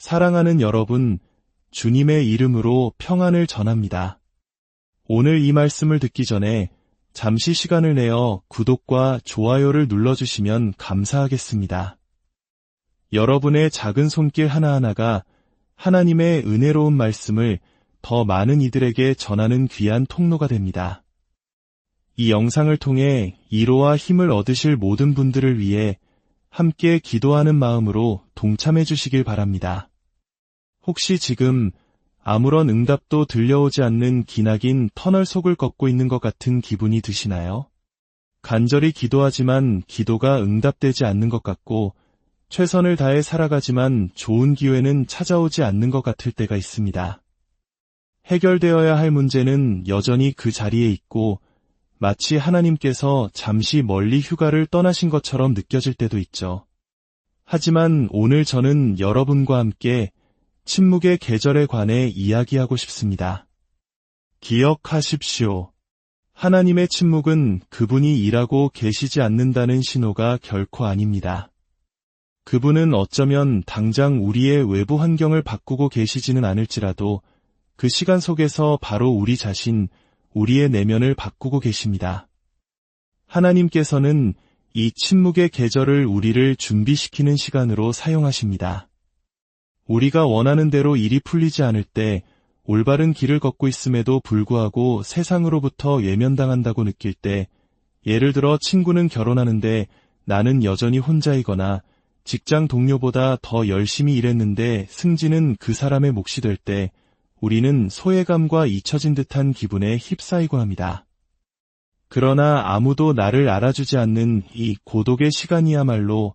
사랑하는 여러분, 주님의 이름으로 평안을 전합니다. 오늘 이 말씀을 듣기 전에 잠시 시간을 내어 구독과 좋아요를 눌러주시면 감사하겠습니다. 여러분의 작은 손길 하나하나가 하나님의 은혜로운 말씀을 더 많은 이들에게 전하는 귀한 통로가 됩니다. 이 영상을 통해 위로와 힘을 얻으실 모든 분들을 위해 함께 기도하는 마음으로 동참해 주시길 바랍니다. 혹시 지금 아무런 응답도 들려오지 않는 기나긴 터널 속을 걷고 있는 것 같은 기분이 드시나요? 간절히 기도하지만 기도가 응답되지 않는 것 같고 최선을 다해 살아가지만 좋은 기회는 찾아오지 않는 것 같을 때가 있습니다. 해결되어야 할 문제는 여전히 그 자리에 있고 마치 하나님께서 잠시 멀리 휴가를 떠나신 것처럼 느껴질 때도 있죠. 하지만 오늘 저는 여러분과 함께 침묵의 계절에 관해 이야기하고 싶습니다. 기억하십시오. 하나님의 침묵은 그분이 일하고 계시지 않는다는 신호가 결코 아닙니다. 그분은 어쩌면 당장 우리의 외부 환경을 바꾸고 계시지는 않을지라도 그 시간 속에서 바로 우리 자신, 우리의 내면을 바꾸고 계십니다. 하나님께서는 이 침묵의 계절을 우리를 준비시키는 시간으로 사용하십니다. 우리가 원하는 대로 일이 풀리지 않을 때, 올바른 길을 걷고 있음에도 불구하고 세상으로부터 외면당한다고 느낄 때, 예를 들어 친구는 결혼하는데 나는 여전히 혼자이거나 직장 동료보다 더 열심히 일했는데 승진은 그 사람의 몫이 될 때, 우리는 소외감과 잊혀진 듯한 기분에 휩싸이곤 합니다. 그러나 아무도 나를 알아주지 않는 이 고독의 시간이야말로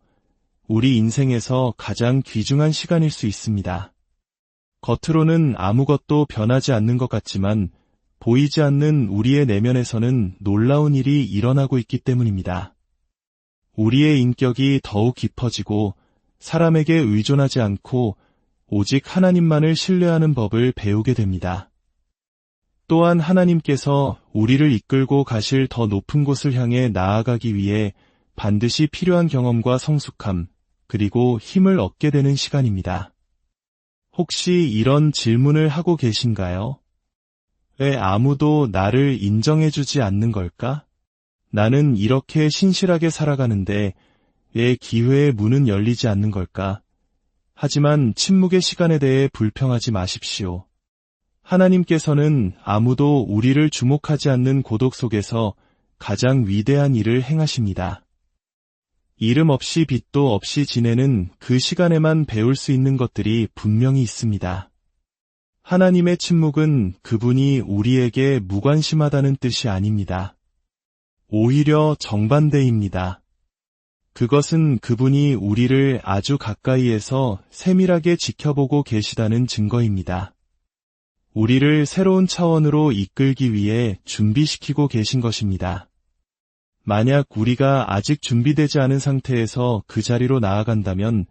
우리 인생에서 가장 귀중한 시간일 수 있습니다. 겉으로는 아무것도 변하지 않는 것 같지만 보이지 않는 우리의 내면에서는 놀라운 일이 일어나고 있기 때문입니다. 우리의 인격이 더욱 깊어지고 사람에게 의존하지 않고 오직 하나님만을 신뢰하는 법을 배우게 됩니다. 또한 하나님께서 우리를 이끌고 가실 더 높은 곳을 향해 나아가기 위해 반드시 필요한 경험과 성숙함, 그리고 힘을 얻게 되는 시간입니다. 혹시 이런 질문을 하고 계신가요? 왜 아무도 나를 인정해주지 않는 걸까? 나는 이렇게 신실하게 살아가는데 왜 기회의 문은 열리지 않는 걸까? 하지만 침묵의 시간에 대해 불평하지 마십시오. 하나님께서는 아무도 우리를 주목하지 않는 고독 속에서 가장 위대한 일을 행하십니다. 이름 없이 빛도 없이 지내는 그 시간에만 배울 수 있는 것들이 분명히 있습니다. 하나님의 침묵은 그분이 우리에게 무관심하다는 뜻이 아닙니다. 오히려 정반대입니다. 그것은 그분이 우리를 아주 가까이에서 세밀하게 지켜보고 계시다는 증거입니다. 우리를 새로운 차원으로 이끌기 위해 준비시키고 계신 것입니다. 만약 우리가 아직 준비되지 않은 상태에서 그 자리로 나아간다면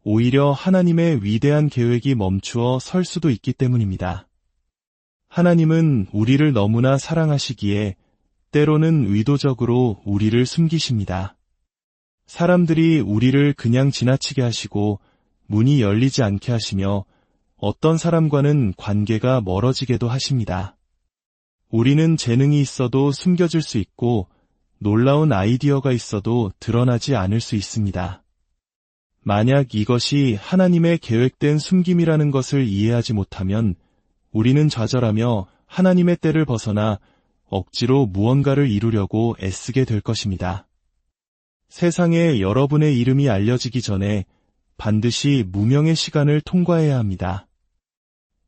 오히려 하나님의 위대한 계획이 멈추어 설 수도 있기 때문입니다. 하나님은 우리를 너무나 사랑하시기에 때로는 의도적으로 우리를 숨기십니다. 사람들이 우리를 그냥 지나치게 하시고 문이 열리지 않게 하시며 어떤 사람과는 관계가 멀어지게도 하십니다. 우리는 재능이 있어도 숨겨질 수 있고 놀라운 아이디어가 있어도 드러나지 않을 수 있습니다. 만약 이것이 하나님의 계획된 숨김이라는 것을 이해하지 못하면 우리는 좌절하며 하나님의 때를 벗어나 억지로 무언가를 이루려고 애쓰게 될 것입니다. 세상에 여러분의 이름이 알려지기 전에 반드시 무명의 시간을 통과해야 합니다.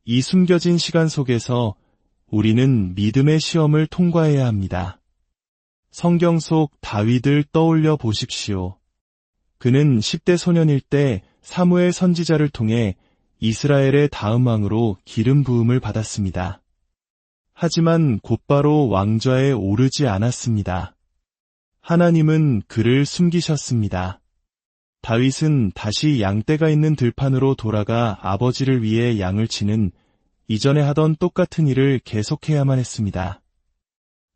이 숨겨진 시간 속에서 우리는 믿음의 시험을 통과해야 합니다. 성경 속 다윗을 떠올려 보십시오. 그는 10대 소년일 때 사무엘 선지자를 통해 이스라엘의 다음 왕으로 기름 부음을 받았습니다. 하지만 곧바로 왕좌에 오르지 않았습니다. 하나님은 그를 숨기셨습니다. 다윗은 다시 양떼가 있는 들판으로 돌아가 아버지를 위해 양을 치는 이전에 하던 똑같은 일을 계속해야만 했습니다.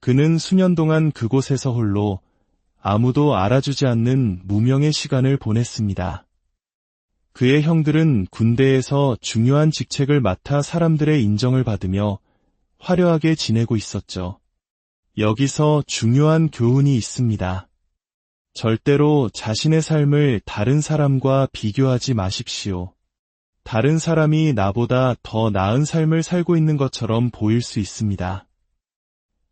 그는 수년 동안 그곳에서 홀로 아무도 알아주지 않는 무명의 시간을 보냈습니다. 그의 형들은 군대에서 중요한 직책을 맡아 사람들의 인정을 받으며 화려하게 지내고 있었죠. 여기서 중요한 교훈이 있습니다. 절대로 자신의 삶을 다른 사람과 비교하지 마십시오. 다른 사람이 나보다 더 나은 삶을 살고 있는 것처럼 보일 수 있습니다.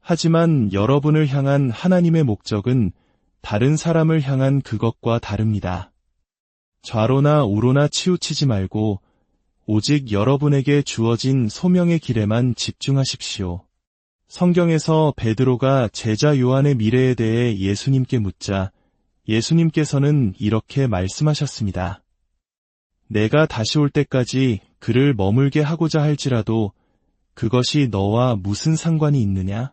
하지만 여러분을 향한 하나님의 목적은 다른 사람을 향한 그것과 다릅니다. 좌로나 우로나 치우치지 말고 오직 여러분에게 주어진 소명의 길에만 집중하십시오. 성경에서 베드로가 제자 요한의 미래에 대해 예수님께 묻자 예수님께서는 이렇게 말씀하셨습니다. 내가 다시 올 때까지 그를 머물게 하고자 할지라도 그것이 너와 무슨 상관이 있느냐?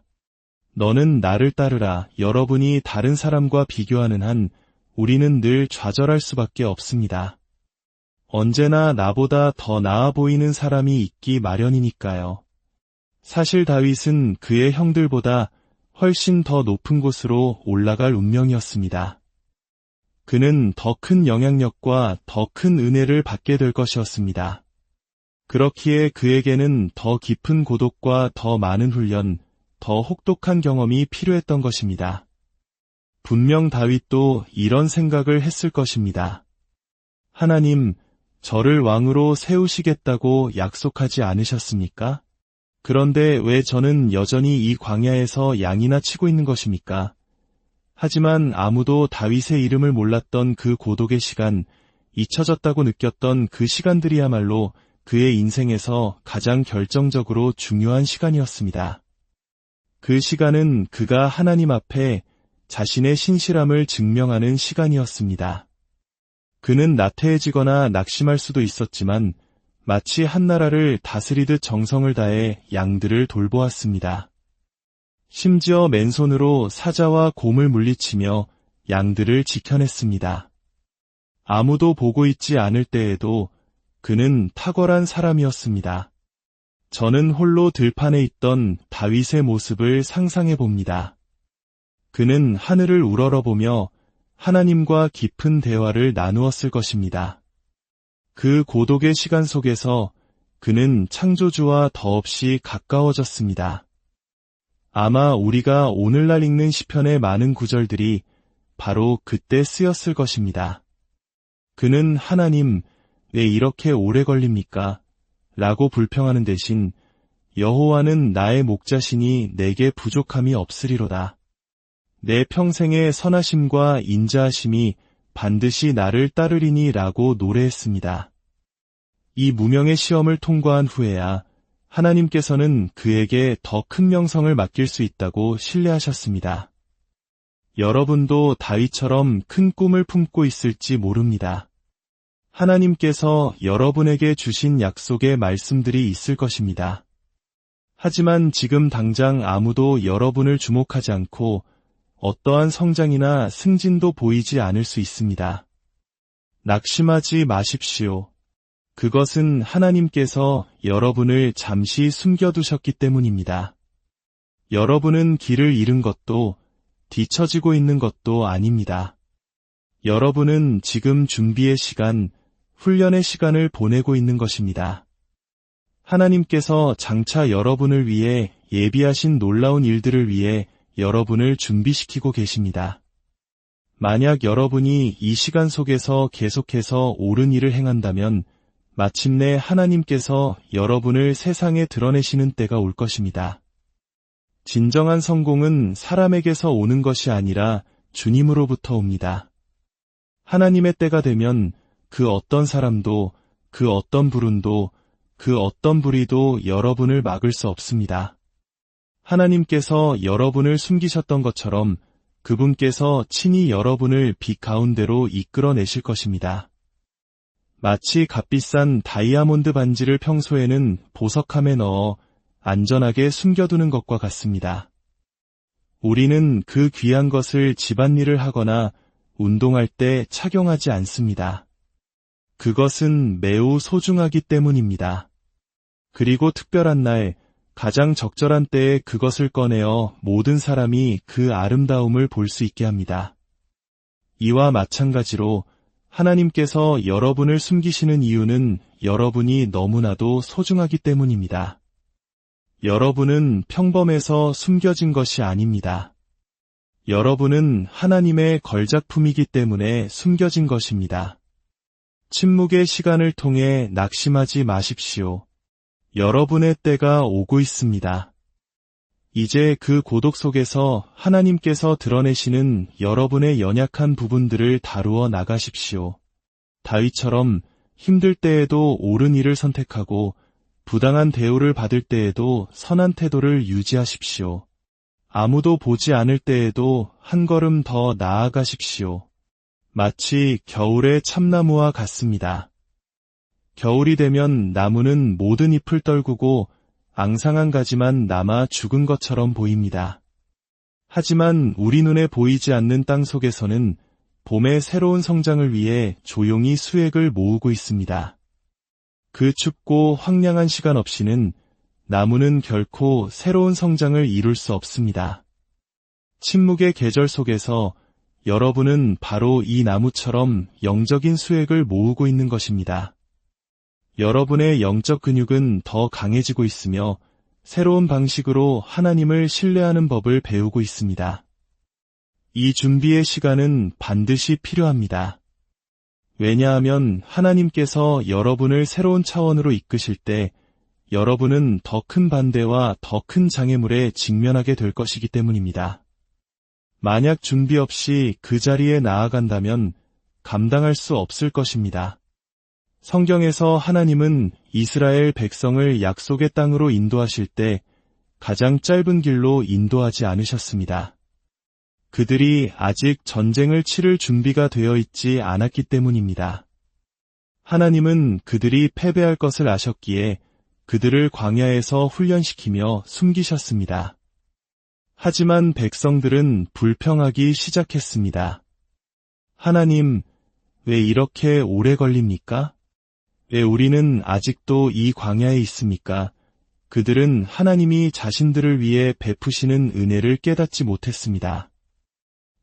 너는 나를 따르라. 여러분이 다른 사람과 비교하는 한 우리는 늘 좌절할 수밖에 없습니다. 언제나 나보다 더 나아 보이는 사람이 있기 마련이니까요. 사실 다윗은 그의 형들보다 훨씬 더 높은 곳으로 올라갈 운명이었습니다. 그는 더 큰 영향력과 더 큰 은혜를 받게 될 것이었습니다. 그렇기에 그에게는 더 깊은 고독과 더 많은 훈련, 더 혹독한 경험이 필요했던 것입니다. 분명 다윗도 이런 생각을 했을 것입니다. 하나님, 저를 왕으로 세우시겠다고 약속하지 않으셨습니까? 그런데 왜 저는 여전히 이 광야에서 양이나 치고 있는 것입니까? 하지만 아무도 다윗의 이름을 몰랐던 그 고독의 시간, 잊혀졌다고 느꼈던 그 시간들이야말로 그의 인생에서 가장 결정적으로 중요한 시간이었습니다. 그 시간은 그가 하나님 앞에 자신의 신실함을 증명하는 시간이었습니다. 그는 나태해지거나 낙심할 수도 있었지만 마치 한 나라를 다스리듯 정성을 다해 양들을 돌보았습니다. 심지어 맨손으로 사자와 곰을 물리치며 양들을 지켜냈습니다. 아무도 보고 있지 않을 때에도 그는 탁월한 사람이었습니다. 저는 홀로 들판에 있던 다윗의 모습을 상상해 봅니다. 그는 하늘을 우러러보며 하나님과 깊은 대화를 나누었을 것입니다. 그 고독의 시간 속에서 그는 창조주와 더없이 가까워졌습니다. 아마 우리가 오늘날 읽는 시편의 많은 구절들이 바로 그때 쓰였을 것입니다. 그는 하나님, 왜 이렇게 오래 걸립니까? 라고 불평하는 대신 여호와는 나의 목자시니 내게 부족함이 없으리로다. 내 평생의 선하심과 인자하심이 반드시 나를 따르리니 라고 노래했습니다. 이 무명의 시험을 통과한 후에야 하나님께서는 그에게 더 큰 명성을 맡길 수 있다고 신뢰하셨습니다. 여러분도 다윗처럼 큰 꿈을 품고 있을지 모릅니다. 하나님께서 여러분에게 주신 약속의 말씀들이 있을 것입니다. 하지만 지금 당장 아무도 여러분을 주목하지 않고 어떠한 성장이나 승진도 보이지 않을 수 있습니다. 낙심하지 마십시오. 그것은 하나님께서 여러분을 잠시 숨겨두셨기 때문입니다. 여러분은 길을 잃은 것도 뒤처지고 있는 것도 아닙니다. 여러분은 지금 준비의 시간, 훈련의 시간을 보내고 있는 것입니다. 하나님께서 장차 여러분을 위해 예비하신 놀라운 일들을 위해 여러분을 준비시키고 계십니다. 만약 여러분이 이 시간 속에서 계속해서 옳은 일을 행한다면 마침내 하나님께서 여러분을 세상에 드러내시는 때가 올 것입니다. 진정한 성공은 사람에게서 오는 것이 아니라 주님으로부터 옵니다. 하나님의 때가 되면 그 어떤 사람도, 그 어떤 불운도, 그 어떤 불의도 여러분을 막을 수 없습니다. 하나님께서 여러분을 숨기셨던 것처럼 그분께서 친히 여러분을 빛 가운데로 이끌어내실 것입니다. 마치 값비싼 다이아몬드 반지를 평소에는 보석함에 넣어 안전하게 숨겨두는 것과 같습니다. 우리는 그 귀한 것을 집안일을 하거나 운동할 때 착용하지 않습니다. 그것은 매우 소중하기 때문입니다. 그리고 특별한 날, 가장 적절한 때에 그것을 꺼내어 모든 사람이 그 아름다움을 볼 수 있게 합니다. 이와 마찬가지로 하나님께서 여러분을 숨기시는 이유는 여러분이 너무나도 소중하기 때문입니다. 여러분은 평범해서 숨겨진 것이 아닙니다. 여러분은 하나님의 걸작품이기 때문에 숨겨진 것입니다. 침묵의 시간을 통해 낙심하지 마십시오. 여러분의 때가 오고 있습니다. 이제 그 고독 속에서 하나님께서 드러내시는 여러분의 연약한 부분들을 다루어 나가십시오. 다윗처럼 힘들 때에도 옳은 일을 선택하고 부당한 대우를 받을 때에도 선한 태도를 유지하십시오. 아무도 보지 않을 때에도 한 걸음 더 나아가십시오. 마치 겨울의 참나무와 같습니다. 겨울이 되면 나무는 모든 잎을 떨구고 앙상한 가지만 남아 죽은 것처럼 보입니다. 하지만 우리 눈에 보이지 않는 땅 속에서는 봄의 새로운 성장을 위해 조용히 수액을 모으고 있습니다. 그 춥고 황량한 시간 없이는 나무는 결코 새로운 성장을 이룰 수 없습니다. 침묵의 계절 속에서 여러분은 바로 이 나무처럼 영적인 수액을 모으고 있는 것입니다. 여러분의 영적 근육은 더 강해지고 있으며 새로운 방식으로 하나님을 신뢰하는 법을 배우고 있습니다. 이 준비의 시간은 반드시 필요합니다. 왜냐하면 하나님께서 여러분을 새로운 차원으로 이끄실 때 여러분은 더 큰 반대와 더 큰 장애물에 직면하게 될 것이기 때문입니다. 만약 준비 없이 그 자리에 나아간다면 감당할 수 없을 것입니다. 성경에서 하나님은 이스라엘 백성을 약속의 땅으로 인도하실 때 가장 짧은 길로 인도하지 않으셨습니다. 그들이 아직 전쟁을 치를 준비가 되어 있지 않았기 때문입니다. 하나님은 그들이 패배할 것을 아셨기에 그들을 광야에서 훈련시키며 숨기셨습니다. 하지만 백성들은 불평하기 시작했습니다. 하나님, 왜 이렇게 오래 걸립니까? 왜 우리는 아직도 이 광야에 있습니까? 그들은 하나님이 자신들을 위해 베푸시는 은혜를 깨닫지 못했습니다.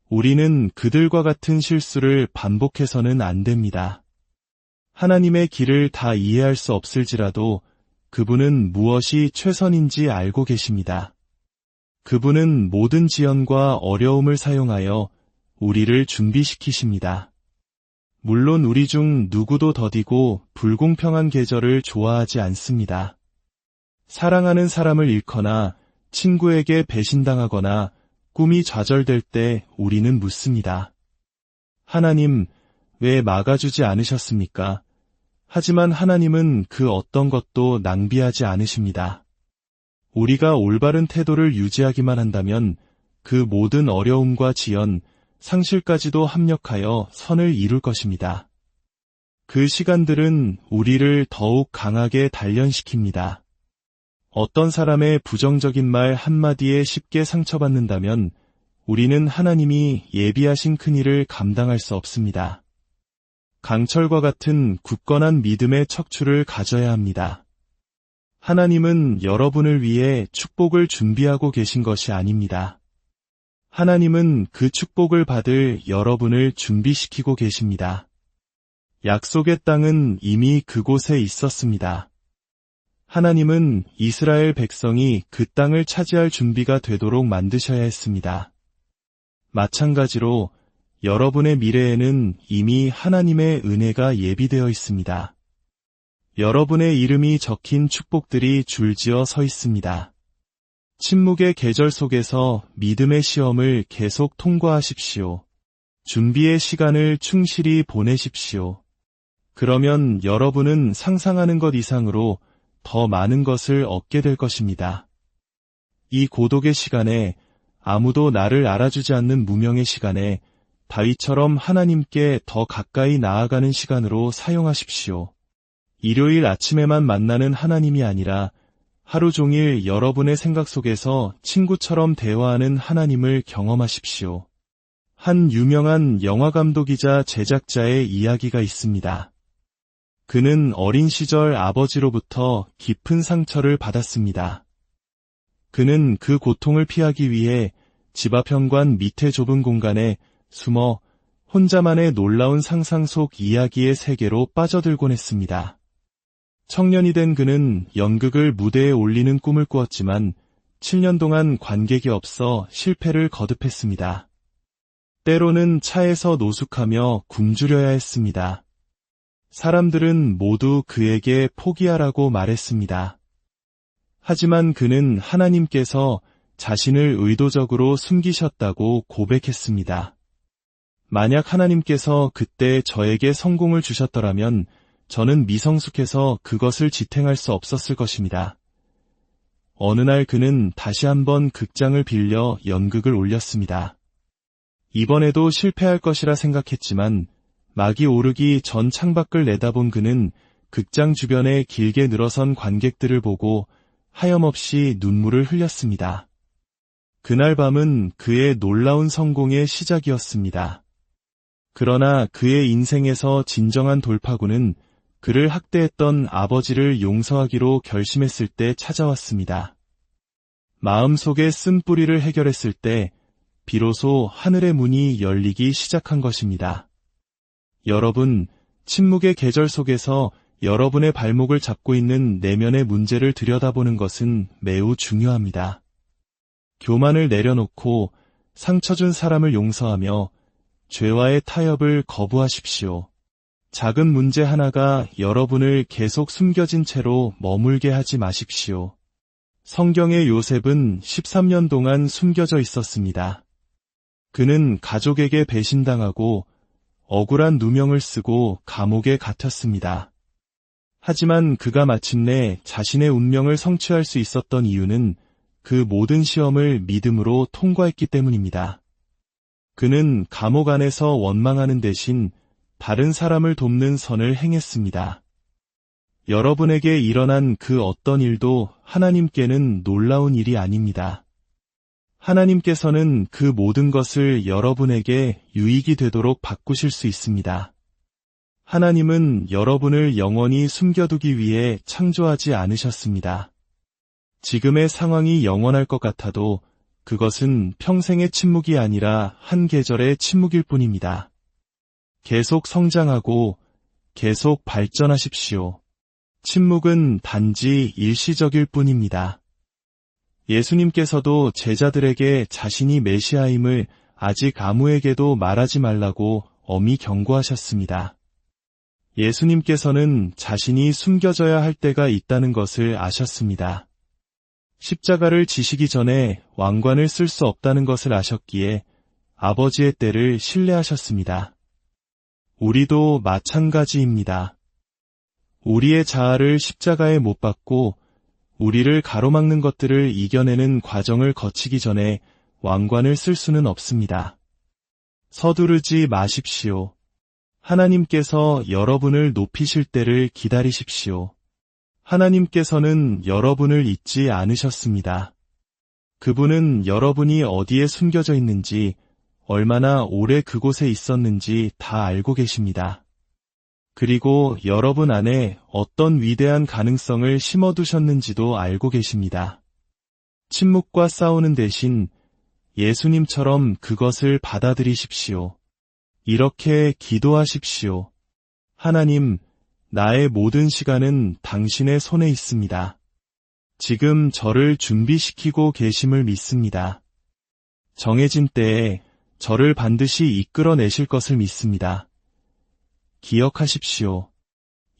우리는 그들과 같은 실수를 반복해서는 안 됩니다. 하나님의 길을 다 이해할 수 없을지라도 그분은 무엇이 최선인지 알고 계십니다. 그분은 모든 지연과 어려움을 사용하여 우리를 준비시키십니다. 물론 우리 중 누구도 더디고 불공평한 계절을 좋아하지 않습니다. 사랑하는 사람을 잃거나 친구에게 배신당하거나 꿈이 좌절될 때 우리는 묻습니다. 하나님, 왜 막아주지 않으셨습니까? 하지만 하나님은 그 어떤 것도 낭비하지 않으십니다. 우리가 올바른 태도를 유지하기만 한다면 그 모든 어려움과 지연, 상실까지도 합력하여 선을 이룰 것입니다. 그 시간들은 우리를 더욱 강하게 단련시킵니다. 어떤 사람의 부정적인 말 한마디에 쉽게 상처받는다면 우리는 하나님이 예비하신 큰일을 감당할 수 없습니다. 강철과 같은 굳건한 믿음의 척추를 가져야 합니다. 하나님은 여러분을 위해 축복을 준비하고 계신 것이 아닙니다. 하나님은 그 축복을 받을 여러분을 준비시키고 계십니다. 약속의 땅은 이미 그곳에 있었습니다. 하나님은 이스라엘 백성이 그 땅을 차지할 준비가 되도록 만드셔야 했습니다. 마찬가지로 여러분의 미래에는 이미 하나님의 은혜가 예비되어 있습니다. 여러분의 이름이 적힌 축복들이 줄지어 서 있습니다. 침묵의 계절 속에서 믿음의 시험을 계속 통과하십시오. 준비의 시간을 충실히 보내십시오. 그러면 여러분은 상상하는 것 이상으로 더 많은 것을 얻게 될 것입니다. 이 고독의 시간에, 아무도 나를 알아주지 않는 무명의 시간에 다윗처럼 하나님께 더 가까이 나아가는 시간으로 사용하십시오. 일요일 아침에만 만나는 하나님이 아니라 하루 종일 여러분의 생각 속에서 친구처럼 대화하는 하나님을 경험하십시오. 한 유명한 영화감독이자 제작자의 이야기가 있습니다. 그는 어린 시절 아버지로부터 깊은 상처를 받았습니다. 그는 그 고통을 피하기 위해 집 앞 현관 밑에 좁은 공간에 숨어 혼자만의 놀라운 상상 속 이야기의 세계로 빠져들곤 했습니다. 청년이 된 그는 연극을 무대에 올리는 꿈을 꾸었지만 7년 동안 관객이 없어 실패를 거듭했습니다. 때로는 차에서 노숙하며 굶주려야 했습니다. 사람들은 모두 그에게 포기하라고 말했습니다. 하지만 그는 하나님께서 자신을 의도적으로 숨기셨다고 고백했습니다. 만약 하나님께서 그때 저에게 성공을 주셨더라면 저는 미성숙해서 그것을 지탱할 수 없었을 것입니다. 어느 날 그는 다시 한번 극장을 빌려 연극을 올렸습니다. 이번에도 실패할 것이라 생각했지만 막이 오르기 전 창밖을 내다본 그는 극장 주변에 길게 늘어선 관객들을 보고 하염없이 눈물을 흘렸습니다. 그날 밤은 그의 놀라운 성공의 시작이었습니다. 그러나 그의 인생에서 진정한 돌파구는 그를 학대했던 아버지를 용서하기로 결심했을 때 찾아왔습니다. 마음속의 쓴뿌리를 해결했을 때 비로소 하늘의 문이 열리기 시작한 것입니다. 여러분, 침묵의 계절 속에서 여러분의 발목을 잡고 있는 내면의 문제를 들여다보는 것은 매우 중요합니다. 교만을 내려놓고 상처 준 사람을 용서하며 죄와의 타협을 거부하십시오. 작은 문제 하나가 여러분을 계속 숨겨진 채로 머물게 하지 마십시오. 성경의 요셉은 13년 동안 숨겨져 있었습니다. 그는 가족에게 배신당하고 억울한 누명을 쓰고 감옥에 갇혔습니다. 하지만 그가 마침내 자신의 운명을 성취할 수 있었던 이유는 그 모든 시험을 믿음으로 통과했기 때문입니다. 그는 감옥 안에서 원망하는 대신 다른 사람을 돕는 선을 행했습니다. 여러분에게 일어난 그 어떤 일도 하나님께는 놀라운 일이 아닙니다. 하나님께서는 그 모든 것을 여러분에게 유익이 되도록 바꾸실 수 있습니다. 하나님은 여러분을 영원히 숨겨두기 위해 창조하지 않으셨습니다. 지금의 상황이 영원할 것 같아도 그것은 평생의 침묵이 아니라 한 계절의 침묵일 뿐입니다. 계속 성장하고 계속 발전하십시오. 침묵은 단지 일시적일 뿐입니다. 예수님께서도 제자들에게 자신이 메시아임을 아직 아무에게도 말하지 말라고 엄히 경고하셨습니다. 예수님께서는 자신이 숨겨져야 할 때가 있다는 것을 아셨습니다. 십자가를 지시기 전에 왕관을 쓸 수 없다는 것을 아셨기에 아버지의 때를 신뢰하셨습니다. 우리도 마찬가지입니다. 우리의 자아를 십자가에 못 박고 우리를 가로막는 것들을 이겨내는 과정을 거치기 전에 왕관을 쓸 수는 없습니다. 서두르지 마십시오. 하나님께서 여러분을 높이실 때를 기다리십시오. 하나님께서는 여러분을 잊지 않으셨습니다. 그분은 여러분이 어디에 숨겨져 있는지, 얼마나 오래 그곳에 있었는지 다 알고 계십니다. 그리고 여러분 안에 어떤 위대한 가능성을 심어두셨는지도 알고 계십니다. 침묵과 싸우는 대신 예수님처럼 그것을 받아들이십시오. 이렇게 기도하십시오. 하나님, 나의 모든 시간은 당신의 손에 있습니다. 지금 저를 준비시키고 계심을 믿습니다. 정해진 때에 저를 반드시 이끌어내실 것을 믿습니다. 기억하십시오.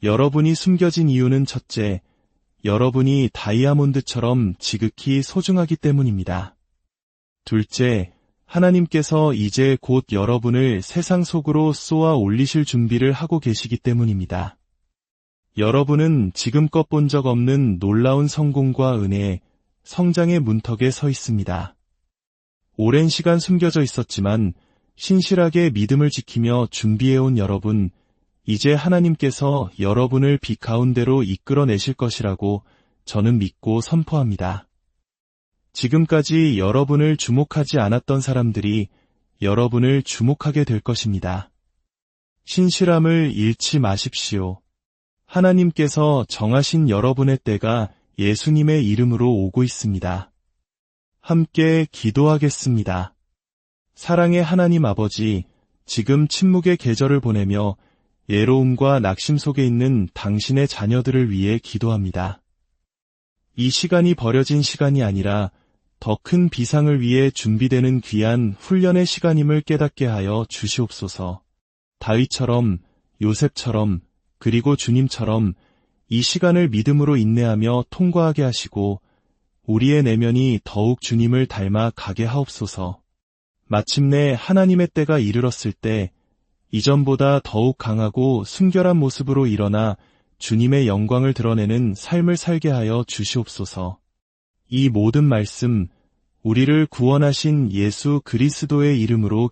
여러분이 숨겨진 이유는 첫째, 여러분이 다이아몬드처럼 지극히 소중하기 때문입니다. 둘째, 하나님께서 이제 곧 여러분을 세상 속으로 쏘아 올리실 준비를 하고 계시기 때문입니다. 여러분은 지금껏 본 적 없는 놀라운 성공과 은혜, 성장의 문턱에 서 있습니다. 오랜 시간 숨겨져 있었지만 신실하게 믿음을 지키며 준비해온 여러분, 이제 하나님께서 여러분을 빛 가운데로 이끌어내실 것이라고 저는 믿고 선포합니다. 지금까지 여러분을 주목하지 않았던 사람들이 여러분을 주목하게 될 것입니다. 신실함을 잃지 마십시오. 하나님께서 정하신 여러분의 때가 예수님의 이름으로 오고 있습니다. 함께 기도하겠습니다. 사랑의 하나님 아버지, 지금 침묵의 계절을 보내며 예로움과 낙심 속에 있는 당신의 자녀들을 위해 기도합니다. 이 시간이 버려진 시간이 아니라 더 큰 비상을 위해 준비되는 귀한 훈련의 시간임을 깨닫게 하여 주시옵소서. 다윗처럼, 요셉처럼, 그리고 주님처럼 이 시간을 믿음으로 인내하며 통과하게 하시고 우리의 내면이 더욱 주님을 닮아 가게 하옵소서. 마침내 하나님의 때가 이르렀을 때 이전보다 더욱 강하고 순결한 모습으로 일어나 주님의 영광을 드러내는 삶을 살게 하여 주시옵소서. 이 모든 말씀, 우리를 구원하신 예수 그리스도의 이름으로